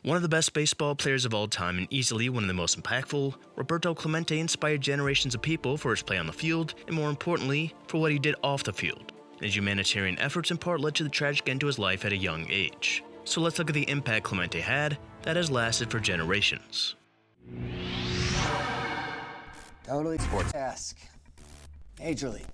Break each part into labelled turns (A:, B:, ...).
A: One of the best baseball players of all time and easily one of the most impactful, Roberto Clemente inspired generations of people for his play on the field and, more importantly, for what he did off the field. His humanitarian efforts in part led to the tragic end to his life at a young age. So let's look at the impact Clemente had that has lasted for generations.
B: Totally sports-esque. Major league.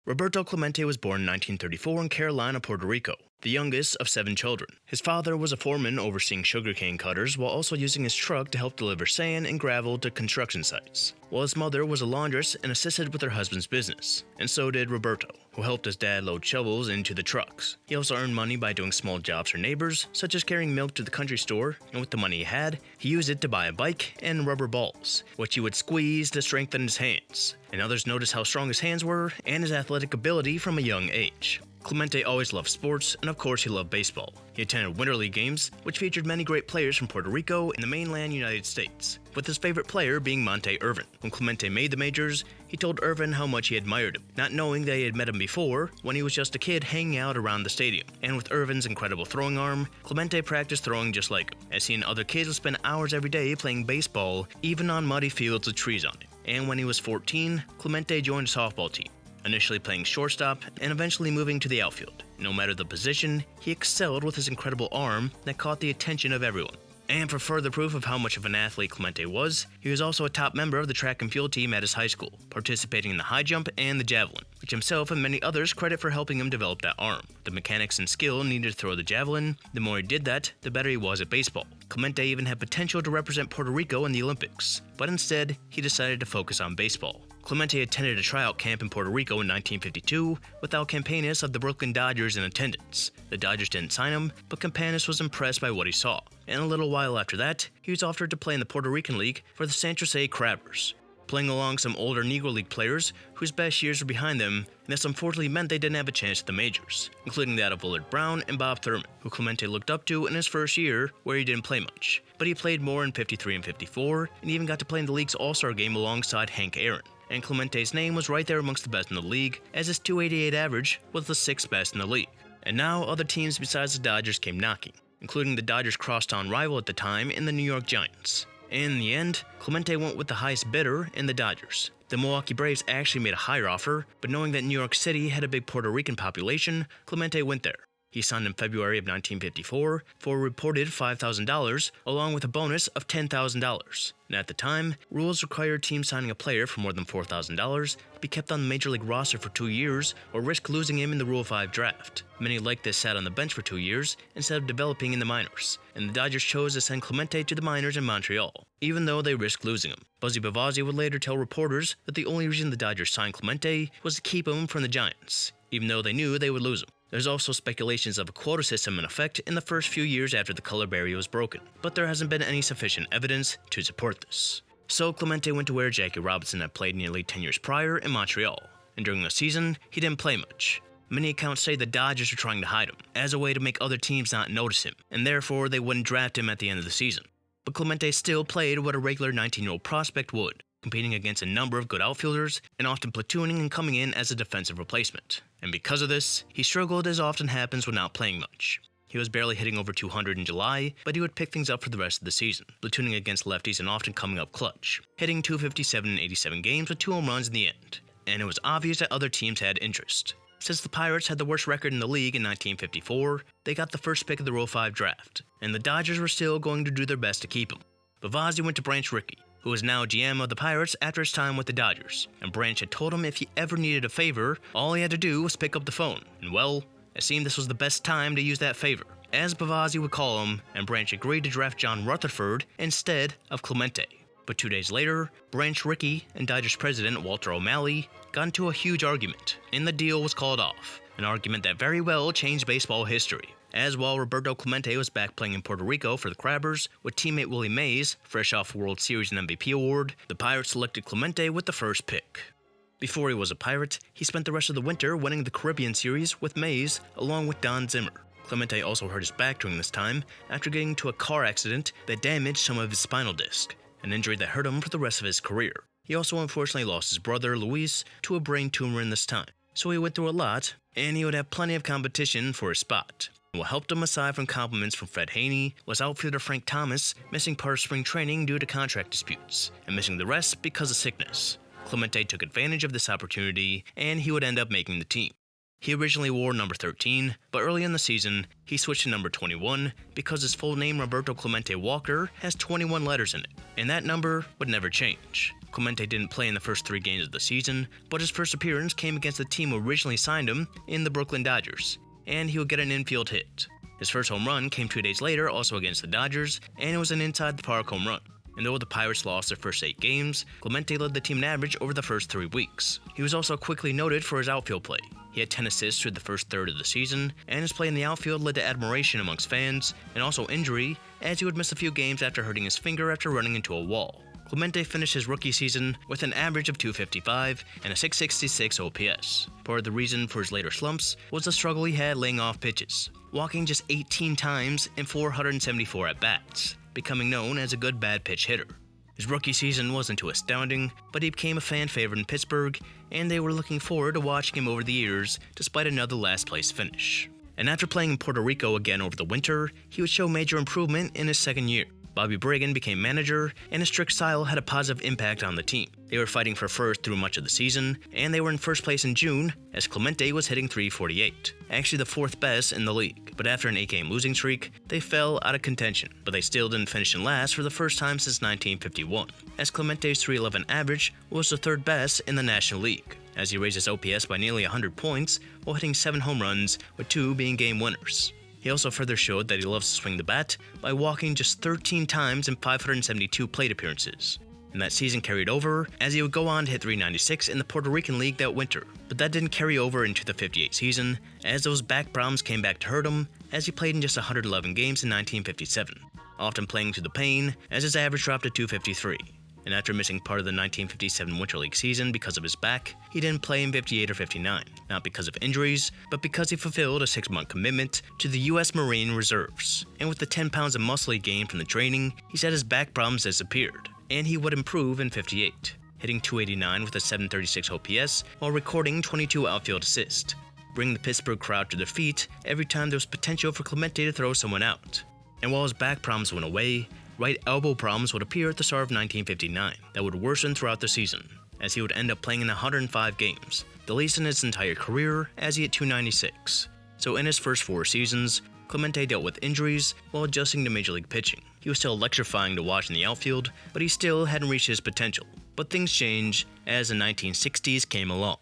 A: Roberto Clemente was born in 1934 in Carolina, Puerto Rico, the youngest of 7 children. His father was a foreman overseeing sugarcane cutters while also using his truck to help deliver sand and gravel to construction sites, while his mother was a laundress and assisted with her husband's business. And so did Roberto, who helped his dad load shovels into the trucks. He also earned money by doing small jobs for neighbors, such as carrying milk to the country store, and with the money he had, he used it to buy a bike and rubber balls, which he would squeeze to strengthen his hands. And others noticed how strong his hands were and his athletic ability from a young age. Clemente always loved sports, and of course he loved baseball. He attended Winter League games, which featured many great players from Puerto Rico and the mainland United States, with his favorite player being Monte Irvin. When Clemente made the majors, he told Irvin how much he admired him, not knowing that he had met him before when he was just a kid hanging out around the stadium. And with Irvin's incredible throwing arm, Clemente practiced throwing just like him, as he and other kids would spend hours every day playing baseball, even on muddy fields with trees on it. And when he was 14, Clemente joined a softball team, initially playing shortstop and eventually moving to the outfield. No matter the position, he excelled with his incredible arm that caught the attention of everyone. And for further proof of how much of an athlete Clemente was, he was also a top member of the track and field team at his high school, participating in the high jump and the javelin, which himself and many others credit for helping him develop that arm. The mechanics and skill needed to throw the javelin, the more he did that, the better he was at baseball. Clemente even had potential to represent Puerto Rico in the Olympics, but instead, he decided to focus on baseball. Clemente attended a tryout camp in Puerto Rico in 1952 without Campanis of the Brooklyn Dodgers in attendance. The Dodgers didn't sign him, but Campanis was impressed by what he saw, and a little while after that, he was offered to play in the Puerto Rican League for the San Jose Crabbers, playing along some older Negro League players whose best years were behind them, and this unfortunately meant they didn't have a chance at the majors, including that of Willard Brown and Bob Thurman, who Clemente looked up to in his first year, where he didn't play much. But he played more in 53 and 54, and even got to play in the league's All-Star game alongside Hank Aaron. And Clemente's name was right there amongst the best in the league, as his .288 average was the 6th best in the league. And now other teams besides the Dodgers came knocking, including the Dodgers' crosstown rival at the time in the New York Giants. And in the end, Clemente went with the highest bidder in the Dodgers. The Milwaukee Braves actually made a higher offer, but knowing that New York City had a big Puerto Rican population, Clemente went there. He signed in February of 1954 for a reported $5,000, along with a bonus of $10,000. And at the time, rules required teams signing a player for more than $4,000 to be kept on the Major League roster for 2 years or risk losing him in the Rule 5 draft. Many like this sat on the bench for 2 years instead of developing in the minors, and the Dodgers chose to send Clemente to the minors in Montreal, even though they risked losing him. Buzzy Bavazzi would later tell reporters that the only reason the Dodgers signed Clemente was to keep him from the Giants, even though they knew they would lose him. There's also speculations of a quota system in effect in the first few years after the color barrier was broken, but there hasn't been any sufficient evidence to support this. So Clemente went to where Jackie Robinson had played nearly 10 years prior in Montreal, and during the season, he didn't play much. Many accounts say the Dodgers were trying to hide him, as a way to make other teams not notice him, and therefore they wouldn't draft him at the end of the season. But Clemente still played what a regular 19-year-old prospect would, competing against a number of good outfielders, and often platooning and coming in as a defensive replacement. And because of this, he struggled as often happens when not playing much. He was barely hitting over 200 in July, but he would pick things up for the rest of the season, platooning against lefties and often coming up clutch, hitting .257 in 87 games with 2 home runs in the end. And it was obvious that other teams had interest. Since the Pirates had the worst record in the league in 1954, they got the first pick of the Rule 5 draft, and the Dodgers were still going to do their best to keep him. Bavazzi went to Branch Rickey, who is now GM of the Pirates after his time with the Dodgers, and Branch had told him if he ever needed a favor, all he had to do was pick up the phone, and well, it seemed this was the best time to use that favor, as Bavazzi would call him, and Branch agreed to draft John Rutherford instead of Clemente. But 2 days later, Branch Rickey and Dodgers president Walter O'Malley got into a huge argument, and the deal was called off, an argument that very well changed baseball history. As while Roberto Clemente was back playing in Puerto Rico for the Crabbers with teammate Willie Mays, fresh off a World Series and MVP award, the Pirates selected Clemente with the first pick. Before he was a Pirate, he spent the rest of the winter winning the Caribbean Series with Mays along with Don Zimmer. Clemente also hurt his back during this time after getting into a car accident that damaged some of his spinal disc, an injury that hurt him for the rest of his career. He also unfortunately lost his brother, Luis, to a brain tumor in this time, so he went through a lot, and he would have plenty of competition for his spot. What helped him, aside from compliments from Fred Haney, was outfielder Frank Thomas missing part of spring training due to contract disputes, and missing the rest because of sickness. Clemente took advantage of this opportunity, and he would end up making the team. He originally wore number 13, but early in the season, he switched to number 21 because his full name, Roberto Clemente Walker, has 21 letters in it, and that number would never change. Clemente didn't play in the first 3 games of the season, but his first appearance came against the team who originally signed him in the Brooklyn Dodgers, and he would get an infield hit. His first home run came 2 days later, also against the Dodgers, and it was an inside-the-park home run. And though the Pirates lost their first 8 games, Clemente led the team in average over the first 3 weeks. He was also quickly noted for his outfield play. He had 10 assists through the first third of the season, and his play in the outfield led to admiration amongst fans, and also injury, as he would miss a few games after hurting his finger after running into a wall. Clemente finished his rookie season with an average of .255 and a .666 OPS. Part of the reason for his later slumps was the struggle he had laying off pitches, walking just 18 times in 474 at-bats, becoming known as a good bad pitch hitter. His rookie season wasn't too astounding, but he became a fan favorite in Pittsburgh, and they were looking forward to watching him over the years despite another last-place finish. And after playing in Puerto Rico again over the winter, he would show major improvement in his second year. Bobby Bragan became manager, and his strict style had a positive impact on the team. They were fighting for first through much of the season, and they were in first place in June, as Clemente was hitting .348, actually the 4th best in the league. But after an 8-game losing streak, they fell out of contention, but they still didn't finish in last for the first time since 1951, as Clemente's .311 average was the 3rd best in the National League, as he raised his OPS by nearly 100 points while hitting 7 home runs, with 2 being game winners. He also further showed that he loves to swing the bat by walking just 13 times in 572 plate appearances. And that season carried over, as he would go on to hit .396 in the Puerto Rican League that winter. But that didn't carry over into the '58 season, as those back problems came back to hurt him, as he played in just 111 games in 1957, often playing through the pain, as his average dropped to .253. And after missing part of the 1957 Winter League season because of his back, he didn't play in '58 or '59, not because of injuries, but because he fulfilled a 6-month commitment to the U.S. Marine Reserves. And with the 10 pounds of muscle he gained from the training, he said his back problems disappeared, and he would improve in '58, hitting .289 with a .736 OPS while recording 22 outfield assists, bringing the Pittsburgh crowd to their feet every time there was potential for Clemente to throw someone out. And while his back problems went away, right elbow problems would appear at the start of 1959 that would worsen throughout the season, as he would end up playing in 105 games, the least in his entire career, as he hit .296. So in his first 4 seasons, Clemente dealt with injuries while adjusting to Major League pitching. He was still electrifying to watch in the outfield, but he still hadn't reached his potential. But things changed as the 1960s came along.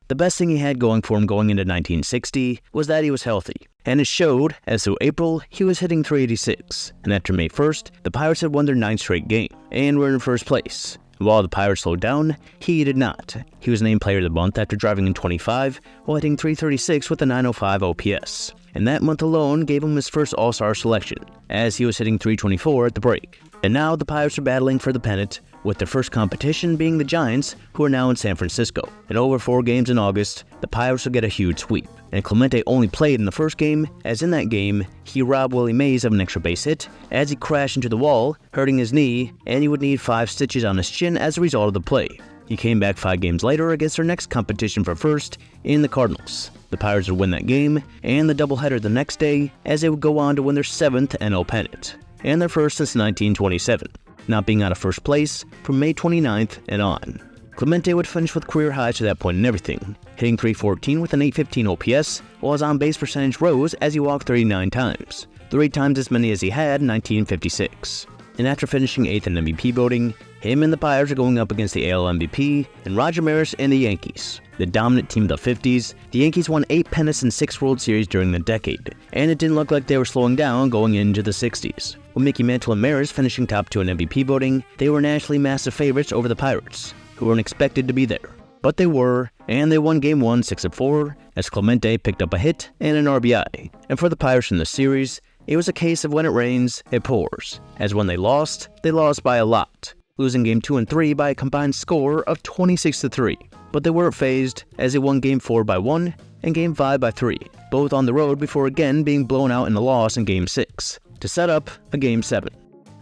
A: The best thing he had going for him going into 1960 was that he was healthy, and it showed, as through April, he was hitting .386, and after May 1st, the Pirates had won their 9th straight game, and were in first place. While the Pirates slowed down, he did not. He was named Player of the Month after driving in 25, while hitting .336 with a .905 OPS, and that month alone gave him his first All-Star selection, as he was hitting .324 at the break. And now the Pirates are battling for the pennant, with their first competition being the Giants, who are now in San Francisco. And over 4 games in August, the Pirates will get a huge sweep. And Clemente only played in the first game, as in that game, he robbed Willie Mays of an extra base hit, as he crashed into the wall, hurting his knee, and he would need 5 stitches on his chin as a result of the play. He came back 5 games later against their next competition for first in the Cardinals. The Pirates would win that game, and the doubleheader the next day, as they would go on to win their 7th NL pennant, and their first since 1927. Not being out of first place from May 29th and on. Clemente would finish with career highs to that point in everything, hitting .314 with an .815 OPS, while his on-base percentage rose as he walked 39 times, 3 times as many as he had in 1956. And after finishing 8th in MVP voting, him and the Pirates are going up against the AL MVP and Roger Maris and the Yankees. The dominant team of the 50s, the Yankees won 8 pennants and 6 World Series during the decade, and it didn't look like they were slowing down going into the 60s. With Mickey Mantle and Maris finishing top 2 in MVP voting, they were nationally massive favorites over the Pirates, who weren't expected to be there. But they were, and they won Game 1 6-4, as Clemente picked up a hit and an RBI. And for the Pirates in the series, it was a case of when it rains, it pours, as when they lost by a lot, losing Game 2 and 3 by a combined score of 26-3. But they weren't phased, as they won Game 4 by 1 and Game 5 by 3, both on the road before again being blown out in a loss in Game 6, to set up a Game 7.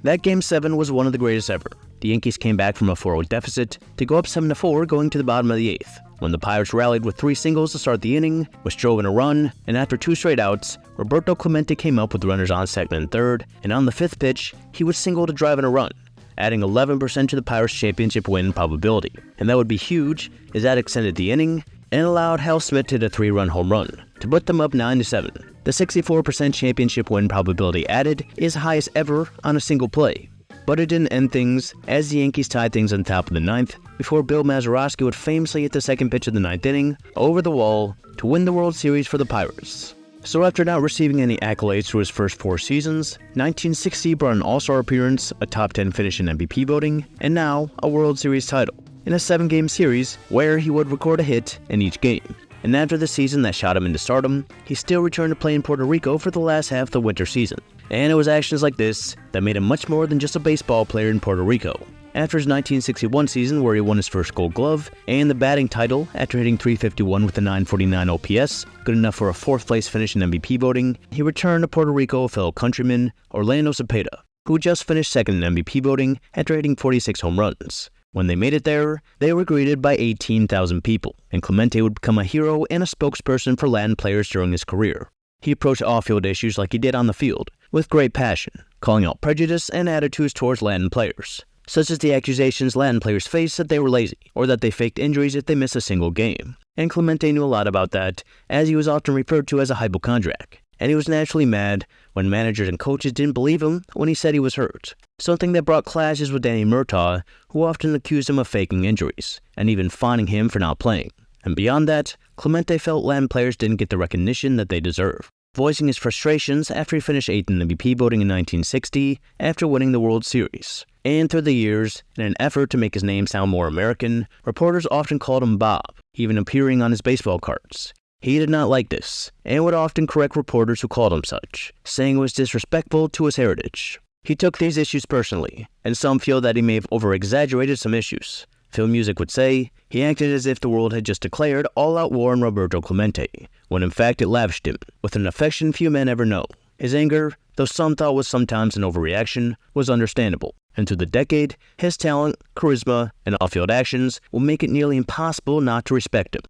A: That Game 7 was one of the greatest ever. The Yankees came back from a 4-0 deficit to go up 7-4 going to the bottom of the 8th, when the Pirates rallied with 3 singles to start the inning, which drove in a run, and after 2 straight outs, Roberto Clemente came up with runners on second and third, and on the 5th pitch, he would single to drive in a run, adding 11% to the Pirates' championship win probability. And that would be huge, as that extended the inning and allowed Hal Smith to hit a 3-run home run to put them up 9-7. The 64% championship win probability added is highest ever on a single play. But it didn't end things, as the Yankees tied things on top of the 9th before Bill Mazeroski would famously hit the second pitch of the 9th inning over the wall to win the World Series for the Pirates. So after not receiving any accolades through his first 4 seasons, 1960 brought an All-Star appearance, a top 10 finish in MVP voting, and now a World Series title in a 7-game series where he would record a hit in each game. And after the season that shot him into stardom, he still returned to play in Puerto Rico for the last half of the winter season. And it was actions like this that made him much more than just a baseball player in Puerto Rico. After his 1961 season where he won his first Gold Glove and the batting title after hitting .351 with a .949 OPS, good enough for a 4th place finish in MVP voting, he returned to Puerto Rico with fellow countryman Orlando Cepeda, who just finished second in MVP voting after hitting 46 home runs. When they made it there, they were greeted by 18,000 people, and Clemente would become a hero and a spokesperson for Latin players during his career. He approached off-field issues like he did on the field, with great passion, calling out prejudice and attitudes towards Latin players, such as the accusations Latin players faced that they were lazy, or that they faked injuries if they missed a single game. And Clemente knew a lot about that, as he was often referred to as a hypochondriac, and he was naturally mad when managers and coaches didn't believe him when he said he was hurt, something that brought clashes with Danny Murtaugh, who often accused him of faking injuries, and even fining him for not playing. And beyond that, Clemente felt Latin players didn't get the recognition that they deserve, voicing his frustrations after he finished 8th in MVP voting in 1960 after winning the World Series. And through the years, in an effort to make his name sound more American, reporters often called him Bob, even appearing on his baseball cards. He did not like this, and would often correct reporters who called him such, saying it was disrespectful to his heritage. He took these issues personally, and some feel that he may have over-exaggerated some issues. Film Music would say he acted as if the world had just declared all-out war on Roberto Clemente, when in fact it lavished him with an affection few men ever know. His anger, though some thought was sometimes an overreaction, was understandable, and through the decade, his talent, charisma, and off-field actions will make it nearly impossible not to respect him.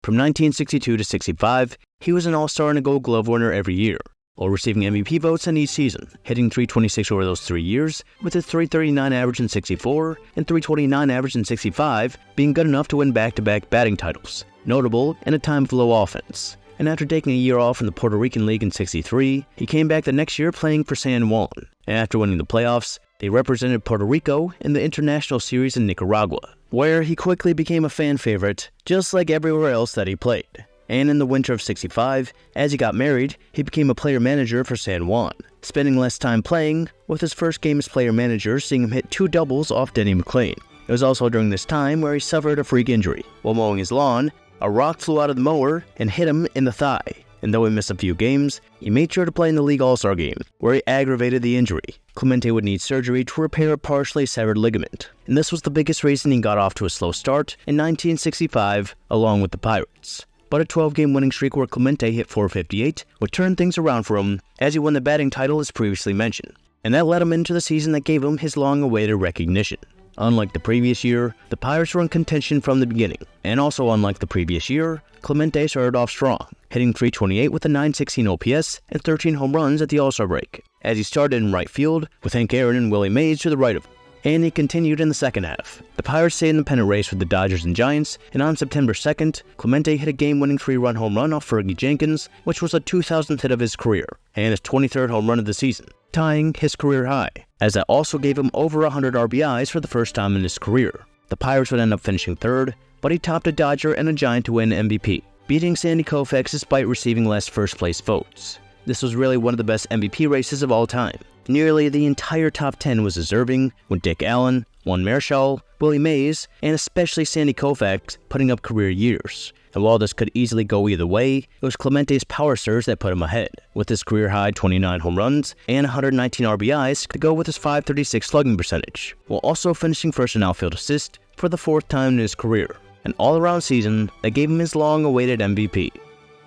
A: From 1962 to 65, he was an All-Star and a Gold Glove winner every year, while receiving MVP votes in each season, hitting .326 over those 3 years, with a .339 average in 64 and .329 average in 65 being good enough to win back-to-back batting titles, notable in a time of low offense. And after taking a year off from the Puerto Rican League in 63, he came back the next year playing for San Juan, and after winning the playoffs, they represented Puerto Rico in the International Series in Nicaragua, where he quickly became a fan favorite, just like everywhere else that he played. And in the winter of 65, as he got married, he became a player-manager for San Juan, spending less time playing, with his first game as player-manager seeing him hit 2 doubles off Denny McLain. It was also during this time where he suffered a freak injury. While mowing his lawn, a rock flew out of the mower and hit him in the thigh, and though he missed a few games, he made sure to play in the League All-Star game, where he aggravated the injury. Clemente would need surgery to repair a partially severed ligament, and this was the biggest reason he got off to a slow start in 1965, along with the Pirates. But a 12-game winning streak where Clemente hit .458 would turn things around for him, as he won the batting title as previously mentioned, and that led him into the season that gave him his long-awaited recognition. Unlike the previous year, the Pirates were in contention from the beginning, and also unlike the previous year, Clemente started off strong, hitting .328 with a .916 OPS and 13 home runs at the All-Star break, as he started in right field with Hank Aaron and Willie Mays to the right of him. And he continued in the second half. The Pirates stayed in the pennant race with the Dodgers and Giants, and on September 2nd, Clemente hit a game-winning 3-run home run off Fergie Jenkins, which was the 2,000th hit of his career, and his 23rd home run of the season, tying his career high, as that also gave him over 100 RBIs for the first time in his career. The Pirates would end up finishing third, but he topped a Dodger and a Giant to win MVP, beating Sandy Koufax despite receiving less first-place votes. This was really one of the best MVP races of all time. Nearly the entire top 10 was deserving, with Dick Allen, Juan Marichal, Willie Mays, and especially Sandy Koufax putting up career years. And while this could easily go either way, it was Clemente's power surge that put him ahead, with his career-high 29 home runs and 119 RBIs to go with his .536 slugging percentage, while also finishing first in outfield assist for the 4th time in his career. An all-around season that gave him his long-awaited MVP.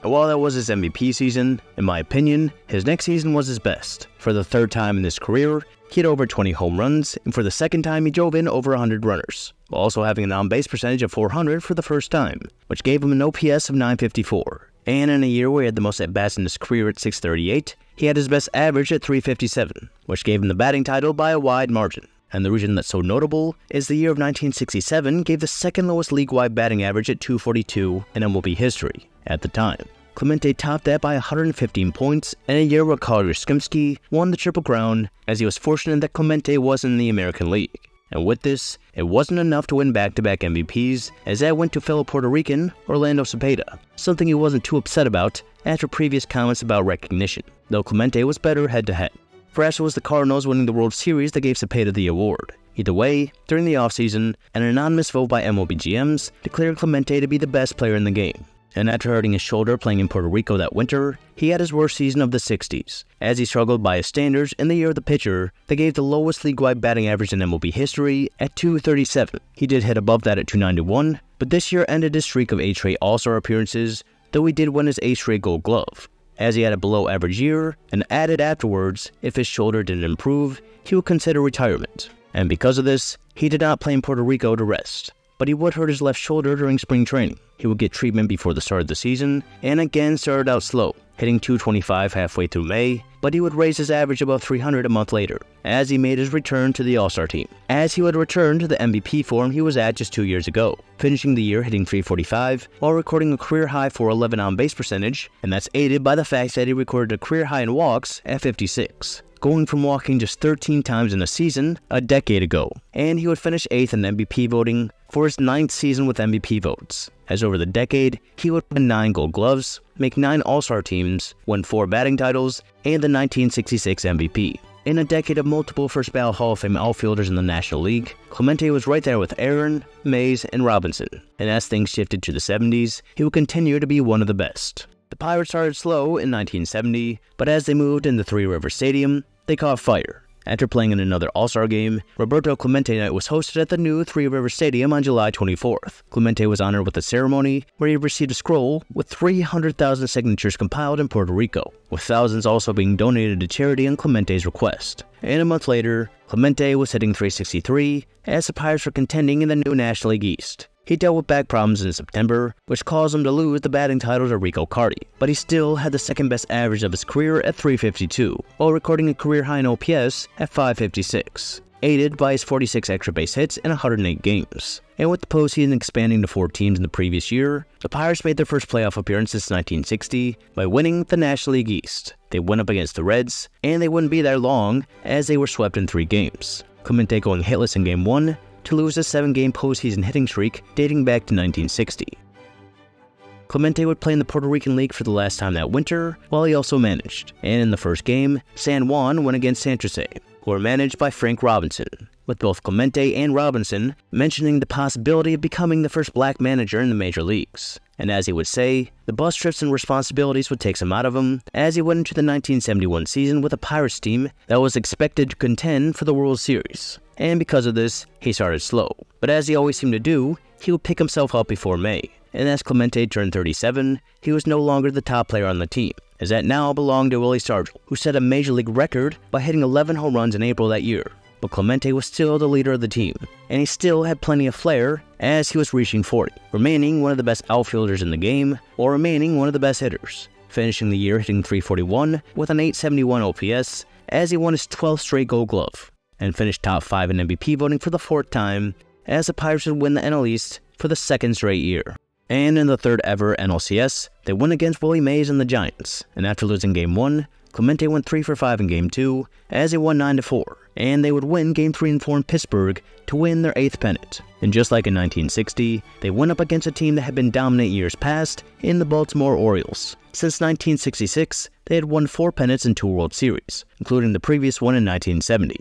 A: And while that was his MVP season, in my opinion, his next season was his best. For the 3rd time in his career, he had over 20 home runs, and for the second time he drove in over 100 runners, while also having an on-base percentage of .400 for the first time, which gave him an OPS of .954. And in a year where he had the most at-bats in his career at .638, he had his best average at .357, which gave him the batting title by a wide margin. And the reason that's so notable is the year of 1967 gave the second lowest league-wide batting average at .242 in MLB history at the time. Clemente topped that by 115 points in a year where Carl Yastrzemski won the Triple Crown, as he was fortunate that Clemente was in the American League. And with this, it wasn't enough to win back-to-back MVPs, as that went to fellow Puerto Rican Orlando Cepeda, something he wasn't too upset about after previous comments about recognition, though Clemente was better head-to-head. Perhaps it was the Cardinals winning the World Series that gave Cepeda the award. Either way, during the offseason, an anonymous vote by MLB GMs declared Clemente to be the best player in the game. And after hurting his shoulder playing in Puerto Rico that winter, he had his worst season of the 60s, as he struggled by his standards in the year of the pitcher that gave the lowest league-wide batting average in MLB history at .237. He did hit above that at .291, but this year ended his streak of 8 straight All-Star appearances, though he did win his 8th straight Gold Glove. As he had a below-average year, and added afterwards, if his shoulder didn't improve, he would consider retirement. And because of this, he did not play in Puerto Rico to rest, but he would hurt his left shoulder during spring training. He would get treatment before the start of the season, and again started out slow, hitting .225 halfway through May, but he would raise his average above .300 a month later, as he made his return to the All-Star team, as he would return to the MVP form he was at just 2 years ago, finishing the year hitting .345, while recording a career high .411 on-base percentage, and that's aided by the fact that he recorded a career high in walks at 56. Going from walking just 13 times in a season a decade ago, and he would finish 8th in MVP voting for his 9th season with MVP votes, as over the decade, he would win 9 Gold Gloves, make 9 All-Star teams, win 4 batting titles, and the 1966 MVP. In a decade of multiple first-ballot Hall of Fame outfielders in the National League, Clemente was right there with Aaron, Mays, and Robinson, and as things shifted to the 70s, he would continue to be one of the best. The Pirates started slow in 1970, but as they moved into Three Rivers Stadium, they caught fire. After playing in another All-Star game, Roberto Clemente Night was hosted at the new Three Rivers Stadium on July 24th. Clemente was honored with a ceremony where he received a scroll with 300,000 signatures compiled in Puerto Rico, with thousands also being donated to charity on Clemente's request. And a month later, Clemente was hitting .363 as the Pirates were contending in the new National League East. He dealt with back problems in September, which caused him to lose the batting title to Rico Carty, but he still had the second best average of his career at .352, while recording a career high in OPS at .556, aided by his 46 extra base hits in 108 games. And with the postseason expanding to 4 teams in the previous year, the Pirates made their first playoff appearance since 1960 by winning the National League East. They went up against the Reds, and they wouldn't be there long as they were swept in 3 games. Clemente going hitless in Game 1, to lose a 7-game postseason hitting streak dating back to 1960. Clemente would play in the Puerto Rican League for the last time that winter, while he also managed, and in the first game, San Juan went against San Jose, who were managed by Frank Robinson, with both Clemente and Robinson mentioning the possibility of becoming the first black manager in the major leagues. And as he would say, the bus trips and responsibilities would take some out of him as he went into the 1971 season with a Pirates team that was expected to contend for the World Series. And because of this, he started slow. But as he always seemed to do, he would pick himself up before May. And as Clemente turned 37, he was no longer the top player on the team, as that now belonged to Willie Stargell, who set a major league record by hitting 11 home runs in April that year. But Clemente was still the leader of the team, and he still had plenty of flair as he was reaching 40, remaining one of the best outfielders in the game, or remaining one of the best hitters, finishing the year hitting .341 with an .871 OPS as he won his 12th straight Gold Glove, and finished top 5 in MVP voting for the 4th time, as the Pirates would win the NL East for the 2nd straight year. And in the 3rd ever NLCS, they won against Willie Mays and the Giants, and after losing Game 1, Clemente went 3 for 5 in Game 2, as he won 9-4, and they would win Game 3 and 4 in Pittsburgh to win their 8th pennant. And just like in 1960, they went up against a team that had been dominant years past in the Baltimore Orioles. Since 1966, they had won 4 pennants and 2 World Series, including the previous one in 1970.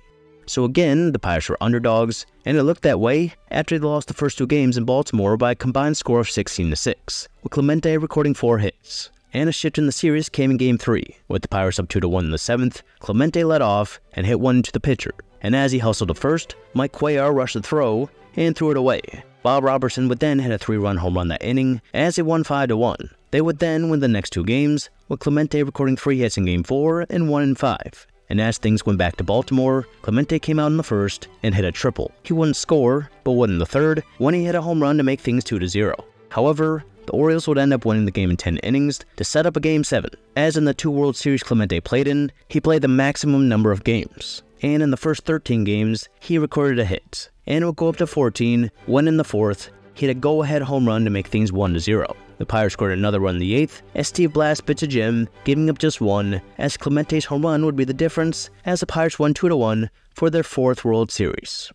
A: So again, the Pirates were underdogs, and it looked that way after they lost the first 2 games in Baltimore by a combined score of 16-6, with Clemente recording 4 hits. And a shift in the series came in Game 3, with the Pirates up 2-1 in the 7th. Clemente led off and hit one to the pitcher, and as he hustled to first, Mike Cuellar rushed the throw and threw it away. Bob Robertson would then hit a 3-run home run that inning as he won 5-1. They would then win the next 2 games, with Clemente recording 3 hits in Game 4 and 1 in 5,
C: And as things went back to Baltimore, Clemente came out in the first and hit a triple. He wouldn't score, but would in the third when he hit a home run to make things 2-0. However, the Orioles would end up winning the game in 10 innings to set up a Game 7. As in the 2 World Series Clemente played in, he played the maximum number of games. And in the first 13 games, he recorded a hit. And it would go up to 14 when in the fourth, he had a go-ahead home run to make things 1-0. The Pirates scored another run in the 8th as Steve Blass pitched a gem, giving up just one, as Clemente's home run would be the difference as the Pirates won 2-1 for their 4th World Series.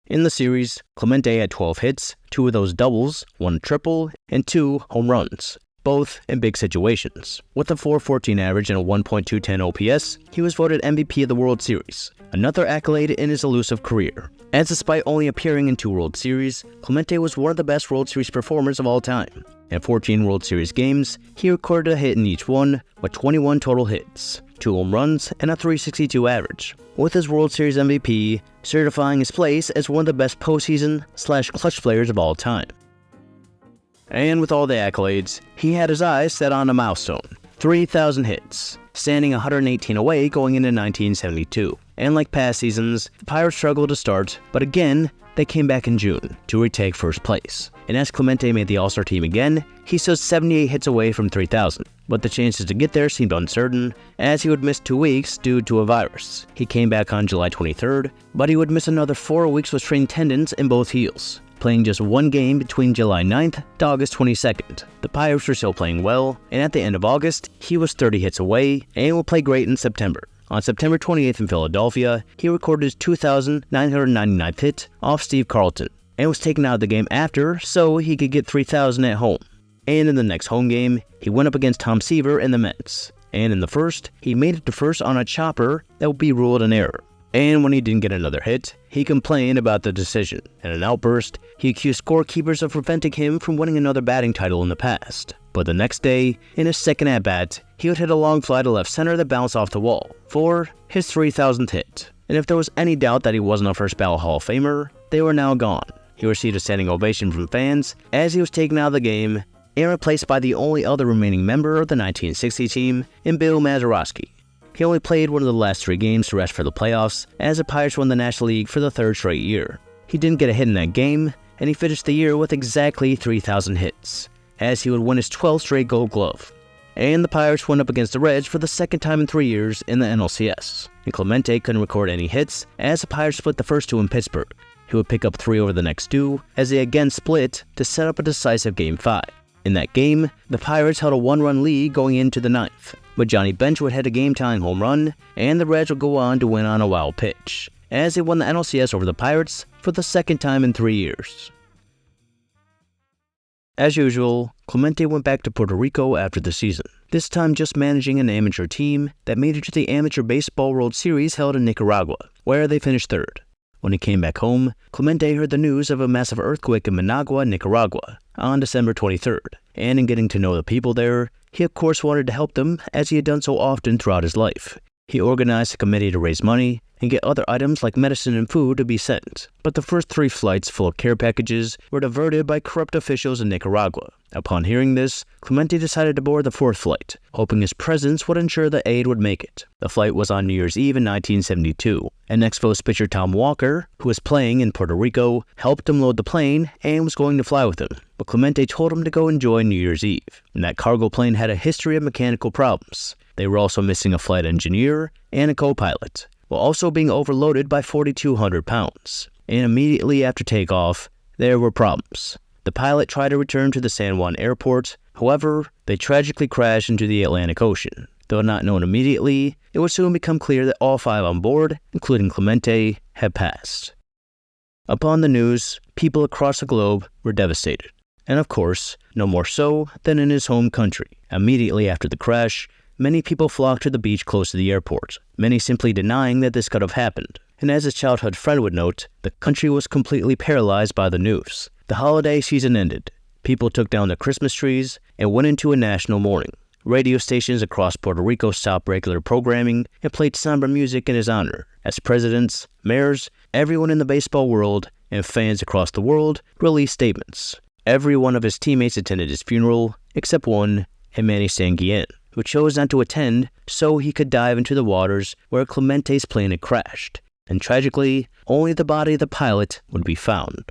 C: In the series, Clemente had 12 hits, 2 of those doubles, 1 triple, and 2 home runs, both in big situations. With a .414 average and a 1.210 OPS, he was voted MVP of the World Series, another accolade in his elusive career. As despite only appearing in 2 World Series, Clemente was one of the best World Series performers of all time. In 14 World Series games, he recorded a hit in each one with 21 total hits, 2 home runs, and a .362 average, with his World Series MVP certifying his place as one of the best postseason/clutch players of all time. And with all the accolades, he had his eyes set on a milestone, 3,000 hits, standing 118 away going into 1972. And like past seasons, the Pirates struggled to start, but again, they came back in June to retake first place. And as Clemente made the All-Star team again, he stood 78 hits away from 3,000. But the chances to get there seemed uncertain, as he would miss 2 weeks due to a virus. He came back on July 23rd, but he would miss another 4 weeks with strained tendons in both heels, playing just 1 game between July 9th to August 22nd. The Pirates were still playing well, and at the end of August, he was 30 hits away and will play great in September. On September 28th in Philadelphia, he recorded his 2,999th hit off Steve Carlton, and was taken out of the game after so he could get 3,000 at home. And in the next home game, he went up against Tom Seaver and the Mets. And in the first, he made it to first on a chopper that would be ruled an error. And when he didn't get another hit, he complained about the decision. In an outburst, he accused scorekeepers of preventing him from winning another batting title in the past. But the next day, in his second at-bat, he would hit a long fly to left center that bounced off the wall for his 3,000th hit. And if there was any doubt that he wasn't a first-ballot Hall of Famer, they were now gone. He received a standing ovation from fans as he was taken out of the game and replaced by the only other remaining member of the 1960 team in Bill Mazeroski. He only played one of the last 3 games to rest for the playoffs as the Pirates won the National League for the 3rd straight year. He didn't get a hit in that game, and he finished the year with exactly 3,000 hits, as he would win his 12th straight Gold Glove. And the Pirates went up against the Reds for the 2nd time in 3 years in the NLCS. And Clemente couldn't record any hits as the Pirates split the first 2 in Pittsburgh. He would pick up 3 over the next 2 as they again split to set up a decisive Game 5. In that game, the Pirates held a 1-run lead going into the 9th, but Johnny Bench would hit a game-tying home run, and the Reds would go on to win on a wild pitch, as they won the NLCS over the Pirates for the 2nd time in 3 years. As usual, Clemente went back to Puerto Rico after the season, this time just managing an amateur team that made it to the Amateur Baseball World Series held in Nicaragua, where they finished 3rd. When he came back home, Clemente heard the news of a massive earthquake in Managua, Nicaragua, on December 23rd, and in getting to know the people there, he of course wanted to help them as he had done so often throughout his life. He organized a committee to raise money and get other items like medicine and food to be sent, but the first 3 flights full of care packages were diverted by corrupt officials in Nicaragua. Upon hearing this, Clemente decided to board the 4th flight, hoping his presence would ensure that aid would make it. The flight was on New Year's Eve in 1972, and Expos pitcher Tom Walker, who was playing in Puerto Rico, helped him load the plane and was going to fly with him. But Clemente told him to go enjoy New Year's Eve, and that cargo plane had a history of mechanical problems. They were also missing a flight engineer and a co-pilot, while also being overloaded by 4,200 pounds. And immediately after takeoff, there were problems. The pilot tried to return to the San Juan airport, however, they tragically crashed into the Atlantic Ocean. Though not known immediately, it would soon become clear that all 5 on board, including Clemente, had passed. Upon the news, people across the globe were devastated. And of course, no more so than in his home country. Immediately after the crash, many people flocked to the beach close to the airport, many simply denying that this could have happened. And as his childhood friend would note, the country was completely paralyzed by the news. The holiday season ended. People took down their Christmas trees and went into a national mourning. Radio stations across Puerto Rico stopped regular programming and played somber music in his honor, as presidents, mayors, everyone in the baseball world, and fans across the world released statements. Every one of his teammates attended his funeral, except one, and Manny Sanguillen. who chose not to attend so he could dive into the waters where Clemente's plane had crashed, and tragically, only the body of the pilot would be found.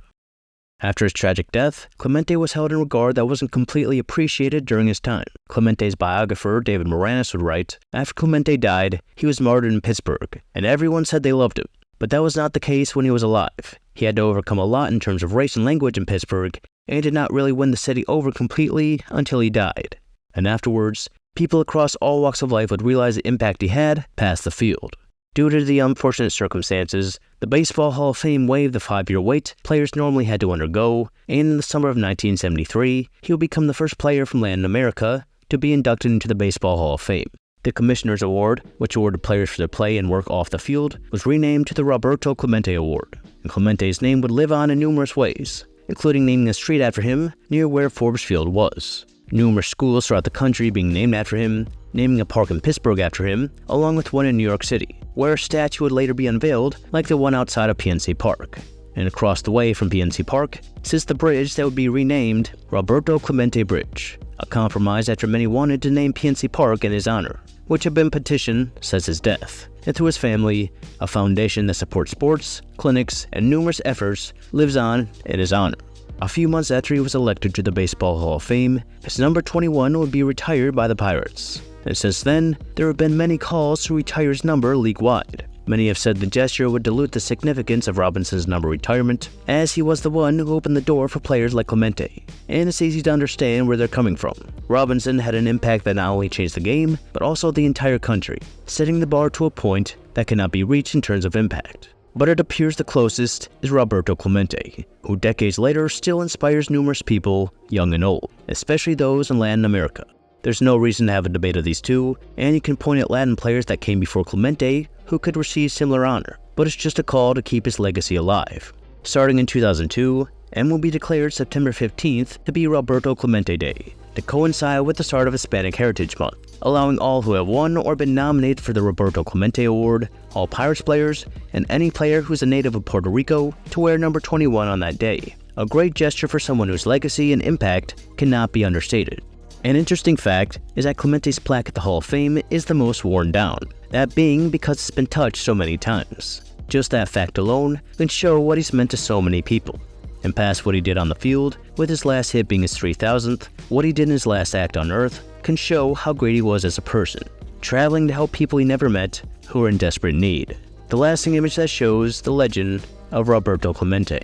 C: After his tragic death, Clemente was held in regard that wasn't completely appreciated during his time. Clemente's biographer, David Moranis, would write, "After Clemente died, he was martyred in Pittsburgh, and everyone said they loved him. But that was not the case when he was alive. He had to overcome a lot in terms of race and language in Pittsburgh, and did not really win the city over completely until he died. And afterwards, people across all walks of life would realize the impact he had past the field." Due to the unfortunate circumstances, the Baseball Hall of Fame waived the 5-year wait players normally had to undergo, and in the summer of 1973, he would become the first player from Latin America to be inducted into the Baseball Hall of Fame. The Commissioner's Award, which awarded players for their play and work off the field, was renamed to the Roberto Clemente Award, and Clemente's name would live on in numerous ways, including naming a street after him near where Forbes Field was, numerous schools throughout the country being named after him, naming a park in Pittsburgh after him, along with one in New York City, where a statue would later be unveiled like the one outside of PNC Park. And across the way from PNC Park sits the bridge that would be renamed Roberto Clemente Bridge, a compromise after many wanted to name PNC Park in his honor, which had been petitioned since his death. And through his family, a foundation that supports sports, clinics, and numerous efforts lives on in his honor. A few months after he was elected to the Baseball Hall of Fame, his number 21 would be retired by the Pirates. And since then, there have been many calls to retire his number league-wide. Many have said the gesture would dilute the significance of Robinson's number retirement, as he was the one who opened the door for players like Clemente, and it's easy to understand where they're coming from. Robinson had an impact that not only changed the game, but also the entire country, setting the bar to a point that cannot be reached in terms of impact. But it appears the closest is Roberto Clemente, who decades later still inspires numerous people, young and old, especially those in Latin America. There's no reason to have a debate of these two, and you can point at Latin players that came before Clemente who could receive similar honor, but it's just a call to keep his legacy alive. Starting in 2002, M will be declared September 15th to be Roberto Clemente Day, to coincide with the start of Hispanic Heritage Month, allowing all who have won or been nominated for the Roberto Clemente Award, all Pirates players, and any player who's a native of Puerto Rico to wear number 21 on that day. A great gesture for someone whose legacy and impact cannot be understated. An interesting fact is that Clemente's plaque at the Hall of Fame is the most worn down, that being because it's been touched so many times. Just that fact alone can show what he's meant to so many people. And past what he did on the field, with his last hit being his 3,000th, what he did in his last act on Earth can show how great he was as a person, traveling to help people he never met who are in desperate need. The lasting image that shows the legend of Roberto Clemente.